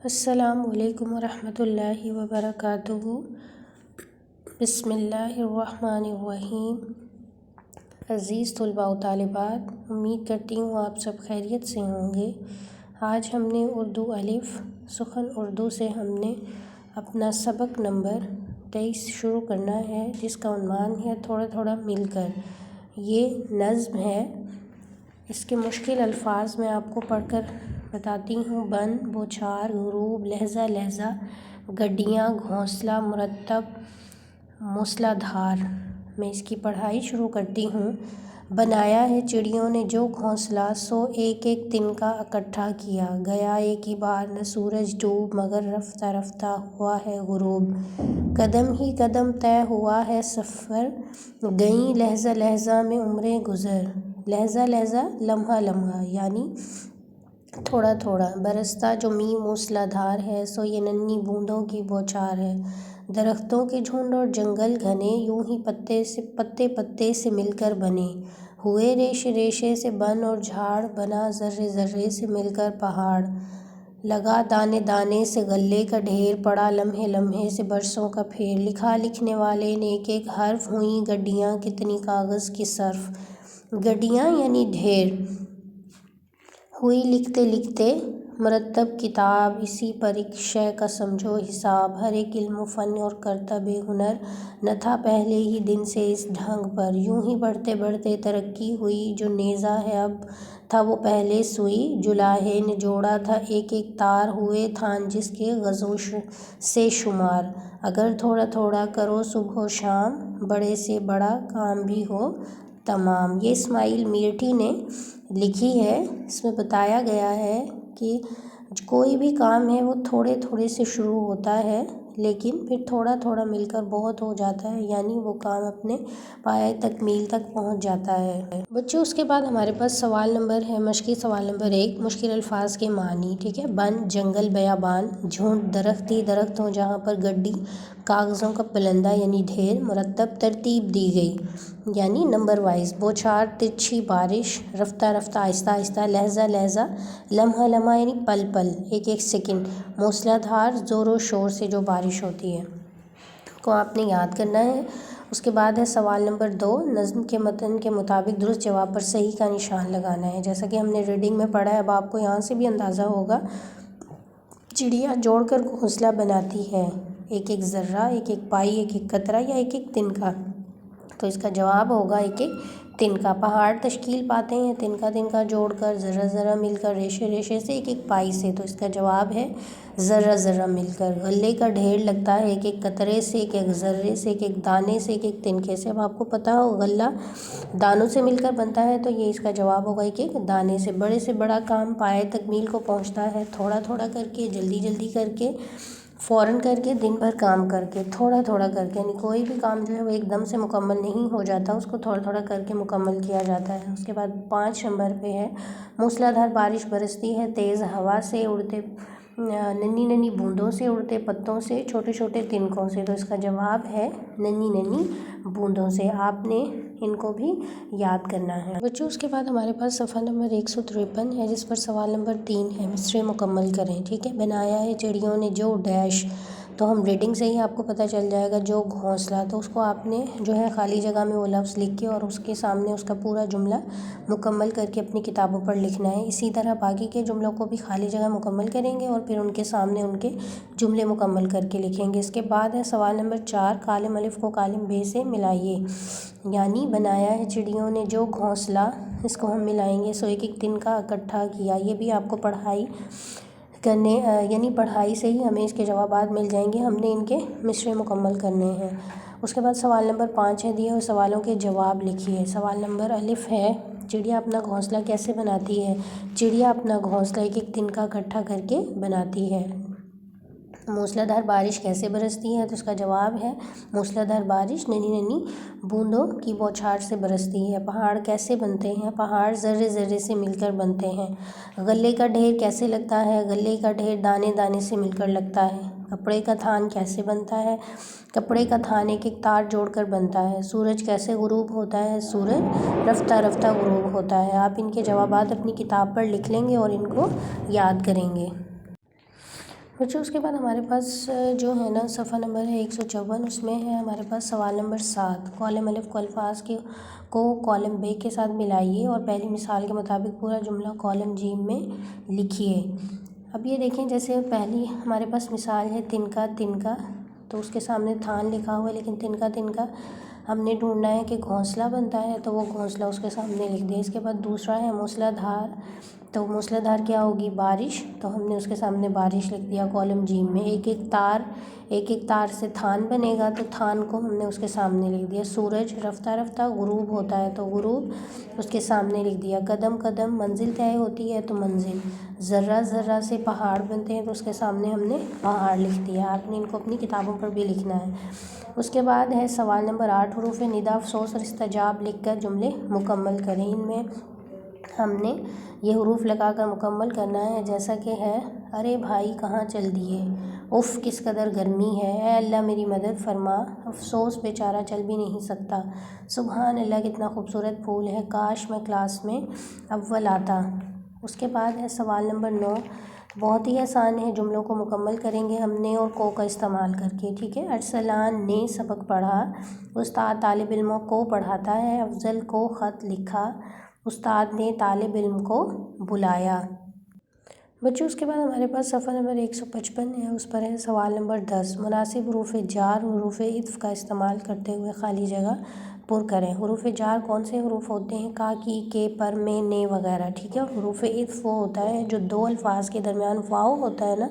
السلام علیکم ورحمۃ اللہ وبرکاتہ۔ بسم اللہ الرحمن الرحیم۔ عزیز طلباء و طالبات، امید کرتی ہوں آپ سب خیریت سے ہوں گے۔ آج ہم نے اردو الف سخن اردو سے ہم نے اپنا سبق نمبر 23 شروع کرنا ہے، جس کا عنوان ہے تھوڑا تھوڑا مل کر۔ یہ نظم ہے، اس کے مشکل الفاظ میں آپ کو پڑھ کر بتاتی ہوں۔ بن، بوچھار، غروب، لہجہ لہجہ، گڈیاں، گھونسلہ، مرتب، موسلا دھار۔ میں اس کی پڑھائی شروع کرتی ہوں۔ بنایا ہے چڑیوں نے جو گھونسلہ، سو ایک ایک تنکا اکٹھا کیا، گیا ایک ہی بار نہ سورج ڈوب، مگر رفتہ رفتہ ہوا ہے غروب۔ قدم ہی قدم طے ہوا ہے سفر، گئیں لحظہ لحظہ میں عمریں گزر۔ لہجہ لہجہ، لمحہ لمحہ، یعنی تھوڑا تھوڑا۔ برستا جو مینہ موسلا دھار ہے، سو یہ ننھی بوندوں کی بوچھار ہے۔ درختوں کے جھنڈ اور جنگل گھنے، یوں ہی پتے پتے سے مل کر بنے۔ ہوئے ریشے ریشے سے بن اور جھاڑ، بنا ذرے ذرے سے مل کر پہاڑ۔ لگا دانے دانے سے غلے کا ڈھیر، پڑا لمحے لمحے سے برسوں کا پھیر۔ لکھا لکھنے والے نے ایک ایک حرف، ہوئیں گڈیاں کتنی کاغذ کی صرف۔ گڈیاں یعنی ڈھیر، ہوئی لکھتے لکھتے مرتب کتاب، اسی پر ایک شے کا سمجھو حساب۔ ہر ایک علم و فن اور کرتب ہنر، نہ تھا پہلے ہی دن سے اس ڈھنگ پر۔ یوں ہی بڑھتے بڑھتے ترقی ہوئی، جو نیزہ ہے اب تھا وہ پہلے سوئی۔ جولاہے نے جوڑا تھا ایک ایک تار، ہوئے تھان جس کے غزوں سے شمار۔ اگر تھوڑا تھوڑا کرو صبح و شام، بڑے سے بڑا کام بھی ہو تمام۔ یہ اسماعیل میرٹھی نے لکھی ہے۔ اس میں بتایا گیا ہے کہ کوئی بھی کام ہے وہ تھوڑے تھوڑے سے شروع ہوتا ہے، لیکن پھر تھوڑا تھوڑا مل کر بہت ہو جاتا ہے، یعنی وہ کام اپنے پایۂ تکمیل تک پہنچ جاتا ہے۔ بچوں، اس کے بعد ہمارے پاس سوال نمبر ہے، مشقی سوال نمبر 1، مشکل الفاظ کے معنی۔ ٹھیک ہے۔ بن، جنگل بیابان، جھنڈ درخت ہی درخت ہوں جہاں پر، گڈی کاغذوں کا پلندہ یعنی ڈھیر، مرتب ترتیب دی گئی یعنی نمبر وائز، بوچھار ترچھی بارش، رفتہ رفتہ آہستہ آہستہ، لہجہ لہجہ لمحہ لمحہ یعنی پل پل ایک ایک سیکنڈ، موسلا دھار زور و شور سے جو بارش ہوتی ہے کو آپ نے یاد کرنا ہے۔ اس کے بعد ہے سوال نمبر 2، نظم کے متن کے مطابق درست جواب پر صحیح کا نشان لگانا ہے۔ جیسا کہ ہم نے ریڈنگ میں پڑھا ہے، اب آپ کو یہاں سے بھی اندازہ ہوگا۔ چڑیا جوڑ کر گھونسلہ بناتی ہے، ایک ایک ذرہ، ایک ایک پائی، ایک ایک قطرہ یا ایک ایک تنکا، تو اس کا جواب ہوگا ایک ایک تنکا۔ پہاڑ تشکیل پاتے ہیں تنکا تنکا جوڑ کر، ذرہ ذرہ مل کر، ریشے ریشے سے، ایک ایک پائی سے، تو اس کا جواب ہے ذرہ ذرہ مل کر۔ غلے کا ڈھیر لگتا ہے ایک ایک قطرے سے، ایک ایک ذرے سے، ایک ایک دانے سے، ایک ایک تنکے سے۔ اب آپ کو پتہ ہو غلہ دانوں سے مل کر بنتا ہے، تو یہ اس کا جواب ہوگا ایک ایک دانے سے۔ بڑے سے بڑا کام پایۂ تکمیل کو پہنچتا ہے تھوڑا تھوڑا کر کے، جلدی جلدی کر کے، فوراً کر کے، دن بھر کام کر کے، تھوڑا تھوڑا کر کے، یعنی کوئی بھی کام جو ہے وہ ایک دم سے مکمل نہیں ہو جاتا، اس کو تھوڑا تھوڑا کر کے مکمل کیا جاتا ہے۔ اس کے بعد 5 نمبر پہ ہے، موسلا دھار بارش برستی ہے تیز ہوا سے، اڑتے ننھی ننھی بوندوں سے، اڑتے پتوں سے، چھوٹے چھوٹے تنکوں سے، تو اس کا جواب ہے ننھی ننھی بوندوں سے۔ آپ نے ان کو بھی یاد کرنا ہے۔ بچوں، اس کے بعد ہمارے پاس صفحہ نمبر 153 ہے، جس پر سوال نمبر 3 ہے، مصرعے مکمل کریں۔ ٹھیک ہے۔ بنایا ہے چڑیوں نے جو ڈیش، تو ہم ریڈنگ سے ہی آپ کو پتہ چل جائے گا، جو گھونسلہ، تو اس کو آپ نے جو ہے خالی جگہ میں وہ لفظ لکھ کے اور اس کے سامنے اس کا پورا جملہ مکمل کر کے اپنی کتابوں پر لکھنا ہے۔ اسی طرح باقی کے جملوں کو بھی خالی جگہ مکمل کریں گے اور پھر ان کے سامنے ان کے جملے مکمل کر کے لکھیں گے۔ اس کے بعد ہے سوال نمبر 4، کالم الف کو کالم ب سے ملائیے، یعنی بنایا ہے چڑیوں نے جو گھونسلہ، اس کو ہم ملائیں گے، سو ایک ایک تنکا اکٹھا کیا۔ یہ بھی آپ کو پڑھائی کرنے یعنی پڑھائی سے ہی ہمیں اس کے جوابات مل جائیں گے، ہم نے ان کے مصرعے مکمل کرنے ہیں۔ اس کے بعد سوال نمبر 5 ہے، دیے ہوئے سوالوں کے جواب لکھیے۔ سوال نمبر الف ہے، چڑیا اپنا گھونسلہ کیسے بناتی ہے؟ چڑیا اپنا گھونسلہ ایک ایک تنکا اکٹھا کر کے بناتی ہے۔ موسلا دھار بارش کیسے برستی ہے؟ تو اس کا جواب ہے موسلا دھار بارش ننھی ننھی بوندوں کی بوچھار سے برستی ہے۔ پہاڑ کیسے بنتے ہیں؟ پہاڑ ذرے ذرے سے مل کر بنتے ہیں۔ غلے کا ڈھیر کیسے لگتا ہے؟ غلے کا ڈھیر دانے دانے سے مل کر لگتا ہے۔ کپڑے کا تھان کیسے بنتا ہے؟ کپڑے کا تھان ایک ایک تار جوڑ کر بنتا ہے۔ سورج کیسے غروب ہوتا ہے؟ سورج رفتہ رفتہ غروب ہوتا ہے۔ آپ ان کے جوابات اپنی کتاب پر لکھ لیں گے اور ان کو یاد کریں گے۔ بچوں اس کے بعد ہمارے پاس جو ہے نا صفحہ نمبر ہے 154، اس میں ہے ہمارے پاس سوال نمبر 7، کالم الف کو الفاظ کو کالم ب کے ساتھ ملائیے اور پہلی مثال کے مطابق پورا جملہ کالم ج میں لکھیے۔ اب یہ دیکھیں، جیسے پہلی ہمارے پاس مثال ہے تنکا، تو اس کے سامنے تھان لکھا ہوا ہے، لیکن تنکا ہم نے ڈھونڈنا ہے کہ گھونسلہ بنتا ہے، تو وہ گھونسلہ اس کے سامنے لکھ دیا۔ اس کے بعد دوسرا ہے موسلا دھار، تو موسلا دھار کیا ہوگی؟ بارش، تو ہم نے اس کے سامنے بارش لکھ دیا کالم ج میں۔ ایک تار سے تھان بنے گا، تو تھان کو ہم نے اس کے سامنے لکھ دیا۔ سورج رفتہ رفتہ غروب ہوتا ہے، تو غروب اس کے سامنے لکھ دیا۔ قدم منزل طے ہوتی ہے، تو منزل۔ ذرہ سے پہاڑ بنتے ہیں، تو اس کے سامنے ہم نے پہاڑ لکھ دیا۔ آپ نے ان کو اپنی کتابوں پر بھی لکھنا ہے۔ اس کے بعد ہے سوال نمبر 8، حروف ندا، افسوس اور استجاب لکھ کر جملے مکمل کریں۔ ان میں ہم نے یہ حروف لگا کر مکمل کرنا ہے، جیسا کہ ہے: ارے بھائی کہاں چل دیے، اف کس قدر گرمی ہے، اے اللہ میری مدد فرما، افسوس بیچارہ چل بھی نہیں سکتا، سبحان اللہ کتنا خوبصورت پھول ہے، کاش میں کلاس میں اول آتا۔ اس کے بعد ہے سوال نمبر 9، بہت ہی آسان ہے، جملوں کو مکمل کریں گے ہم نے اور کو کا استعمال کر کے، ٹھیک ہے۔ ارسلان نے سبق پڑھا، استاد طالب علموں کو پڑھاتا ہے، افضل کو خط لکھا، استاد نے طالب علم کو بلایا۔ بچوں اس کے بعد ہمارے پاس صفحہ نمبر 155 ہے، اس پر ہے سوال نمبر 10، مناسب حروف جار حروف عطف کا استعمال کرتے ہوئے خالی جگہ پر کریں۔ حروف جار کون سے حروف ہوتے ہیں؟ کا، کی، کے، پر، میں، نے وغیرہ، ٹھیک ہے۔ حروف عطف وہ ہوتا ہے جو دو الفاظ کے درمیان واو ہوتا ہے نا،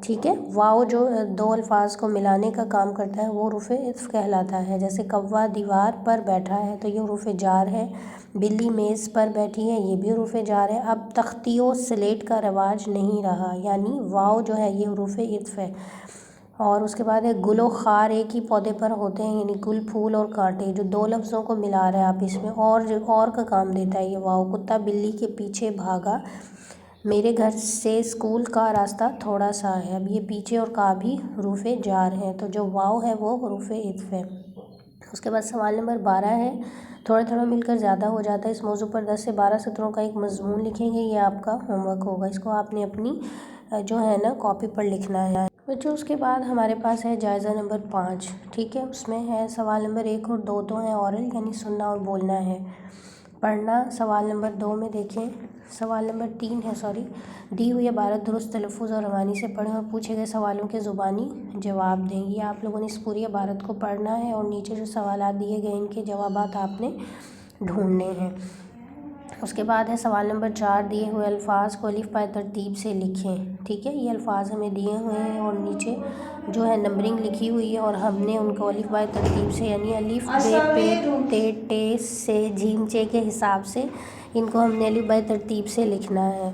ٹھیک ہے، واو جو دو الفاظ کو ملانے کا کام کرتا ہے وہ حروف عطف کہلاتا ہے۔ جیسے کوا دیوار پر بیٹھا ہے، تو یہ حروف جار ہے۔ بلی میز پر بیٹھی ہے، یہ بھی حروف جار ہے۔ اب تختی و سلیٹ کا رواج نہیں رہا، یعنی واو جو ہے یہ حروف عطف ہے۔ اور اس کے بعد ہے گل و خار ایک ہی پودے پر ہوتے ہیں، یعنی گل، پھول اور کانٹے، جو دو لفظوں کو ملا رہے ہیں آپ اس میں، اور کا کام دیتا ہے یہ واو۔ کتا بلی کے پیچھے بھاگا، میرے گھر سے اسکول کا راستہ تھوڑا سا ہے۔ اب یہ پیچھے اور کا بھی حروف جار ہیں، تو جو واو ہے وہ حروف عطف ہے۔ اس کے بعد سوال نمبر 12 ہے، تھوڑا مل کر زیادہ ہو جاتا ہے، اس موضوع پر 10 سے 12 سطروں کا ایک مضمون لکھیں گے، یہ آپ کا ہوم ورک ہوگا، اس کو آپ نے اپنی جو ہے نا کاپی پر لکھنا ہے۔ بچوں اس کے بعد ہمارے پاس ہے جائزہ نمبر 5، ٹھیک ہے، اس میں ہے سوال نمبر 1 اور 2 تو ہیں اورل، یعنی سننا اور بولنا ہے۔ پڑھنا سوال نمبر 2 میں دیکھیں، سوال نمبر 3 ہے، دی ہوئی عبارت درست تلفظ اور روانی سے پڑھیں اور پوچھے گئے سوالوں کے زبانی جواب دیں۔ یہ آپ لوگوں نے اس پوری عبارت کو پڑھنا ہے اور نیچے جو سوالات دیے گئے ان کے جوابات آپ نے ڈھونڈنے ہیں۔ اس کے بعد ہے سوال نمبر 4، دیے ہوئے الفاظ کو الف بائے ترتیب سے لکھیں، ٹھیک ہے۔ یہ الفاظ ہمیں دیے ہوئے ہیں اور نیچے جو ہے نمبرنگ لکھی ہوئی ہے اور ہم نے ان کو الف بائے ترتیب سے، یعنی الف بے پے تے ٹے سے جیم چے کے حساب سے ان کو ہم نے الف بائے ترتیب سے لکھنا ہے۔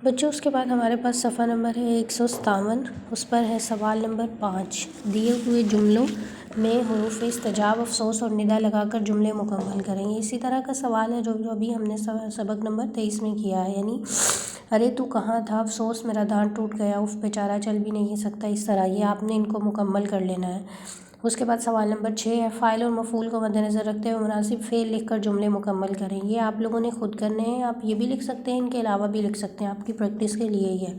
بچوں اس کے بعد ہمارے پاس صفحہ نمبر ہے 157، اس پر ہے سوال نمبر 5، دیے ہوئے جملوں میں حروف استجاب، افسوس اور ندا لگا کر جملے مکمل کریں۔ یہ اسی طرح کا سوال ہے جو ابھی ہم نے سبق نمبر 23 میں کیا ہے، یعنی ارے تو کہاں تھا، افسوس میرا دانت ٹوٹ گیا، اف بیچارہ چل بھی نہیں سکتا، اس طرح یہ آپ نے ان کو مکمل کر لینا ہے۔ اس کے بعد سوال نمبر 6 ہے، فاعل اور مفعول کو مد نظر رکھتے ہوئے مناسب فعل لکھ کر جملے مکمل کریں۔ یہ آپ لوگوں نے خود کرنے ہیں، آپ یہ بھی لکھ سکتے ہیں، ان کے علاوہ بھی لکھ سکتے ہیں، آپ کی پریکٹس کے لیے ہی ہے۔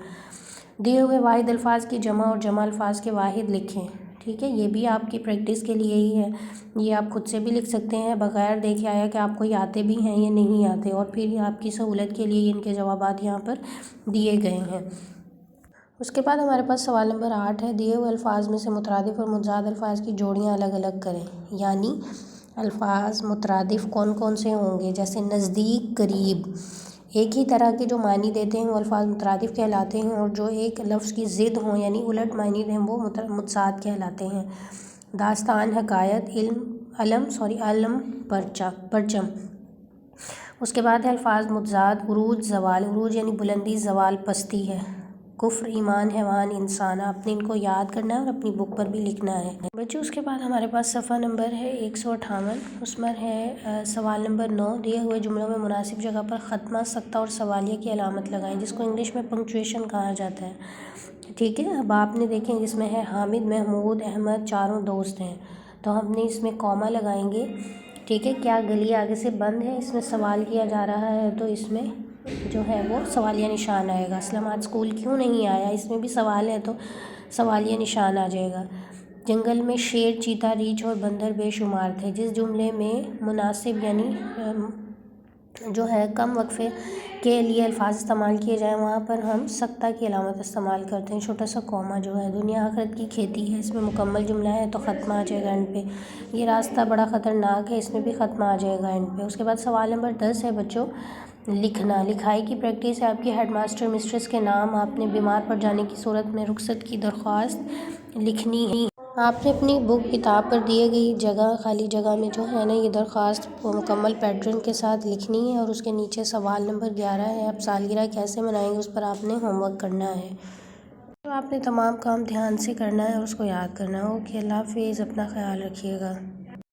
دیے ہوئے واحد الفاظ کی جمع اور جمع الفاظ کے واحد لکھیں، ٹھیک ہے، یہ بھی آپ کی پریکٹس کے لیے ہی ہے، یہ آپ خود سے بھی لکھ سکتے ہیں بغیر دیکھے آیا کہ آپ کو یہ آتے بھی ہیں یا نہیں آتے، اور پھر آپ کی سہولت کے لیے ان کے جوابات یہاں پر دیے گئے ہیں۔ اس کے بعد ہمارے پاس سوال نمبر 8 ہے، دیے ہوئے الفاظ میں سے مترادف اور متضاد الفاظ کی جوڑیاں الگ الگ کریں، یعنی الفاظ مترادف کون سے ہوں گے، جیسے نزدیک، قریب، ایک ہی طرح کے جو معنی دیتے ہیں وہ الفاظ مترادف کہلاتے ہیں، اور جو ایک لفظ کی ضد ہوں یعنی الٹ معنی دیں وہ متضاد کہلاتے ہیں۔ داستان، حکایت، علم، پرچم۔ اس کے بعد ہے الفاظ متضاد، عروج، زوال، عروج یعنی بلندی، زوال پستی ہے، کفر، ایمان، حیوان، انسان، آپ نے ان کو یاد کرنا ہے اور اپنی بک پر بھی لکھنا ہے۔ بچوں اس کے بعد ہمارے پاس صفحہ نمبر ہے 158، اس پر ہے سوال نمبر 9، دیے ہوئے جملوں میں مناسب جگہ پر خاتمہ، سکتہ اور سوالیہ کی علامت لگائیں، جس کو انگلش میں پنکچویشن کہا جاتا ہے، ٹھیک ہے۔ اب آپ نے دیکھیں جس میں ہے حامد، محمود، احمد چاروں دوست ہیں، تو ہم نے اس میں کوما لگائیں گے، ٹھیک ہے۔ کیا گلی آگے سے بند ہے، اس میں سوال کیا جا رہا ہے، تو اس میں جو ہے وہ سوالیہ نشان آئے گا۔ اسلم آج اسکول کیوں نہیں آیا، اس میں بھی سوال ہے تو سوالیہ نشان آ جائے گا۔ جنگل میں شیر، چیتا، ریچھ اور بندر بے شمار تھے۔ جس جملے میں مناسب یعنی جو ہے کم وقفے کے لیے الفاظ استعمال کیے جائیں وہاں پر ہم سکتہ کی علامت استعمال کرتے ہیں، چھوٹا سا کوما جو ہے۔ دنیا آخرت کی کھیتی ہے، اس میں مکمل جملہ ہے تو ختمہ آ جائے گا اینڈ پہ۔ یہ راستہ بڑا خطرناک ہے، اس میں بھی ختمہ آ جائے گا اینڈ پہ۔ اس کے بعد سوال نمبر 10 ہے بچوں لکھنا۔ لکھائی کی پریکٹس ہے، آپ کی ہیڈ ماسٹر مسٹریس کے نام، آپ نے بیمار پڑ جانے کی صورت میں رخصت کی درخواست لکھنی ہے۔ آپ نے اپنی بک کتاب پر دیے گئی جگہ خالی جگہ میں جو ہے نا یہ درخواست مکمل پیٹرن کے ساتھ لکھنی ہے، اور اس کے نیچے سوال نمبر 11 ہے، آپ سالگرہ کیسے منائیں گے اس پر آپ نے ہوم ورک کرنا ہے۔ تو آپ نے تمام کام دھیان سے کرنا ہے اور اس کو یاد کرنا ہے۔ اوکے، اللہ حافظ، اپنا خیال رکھیے گا۔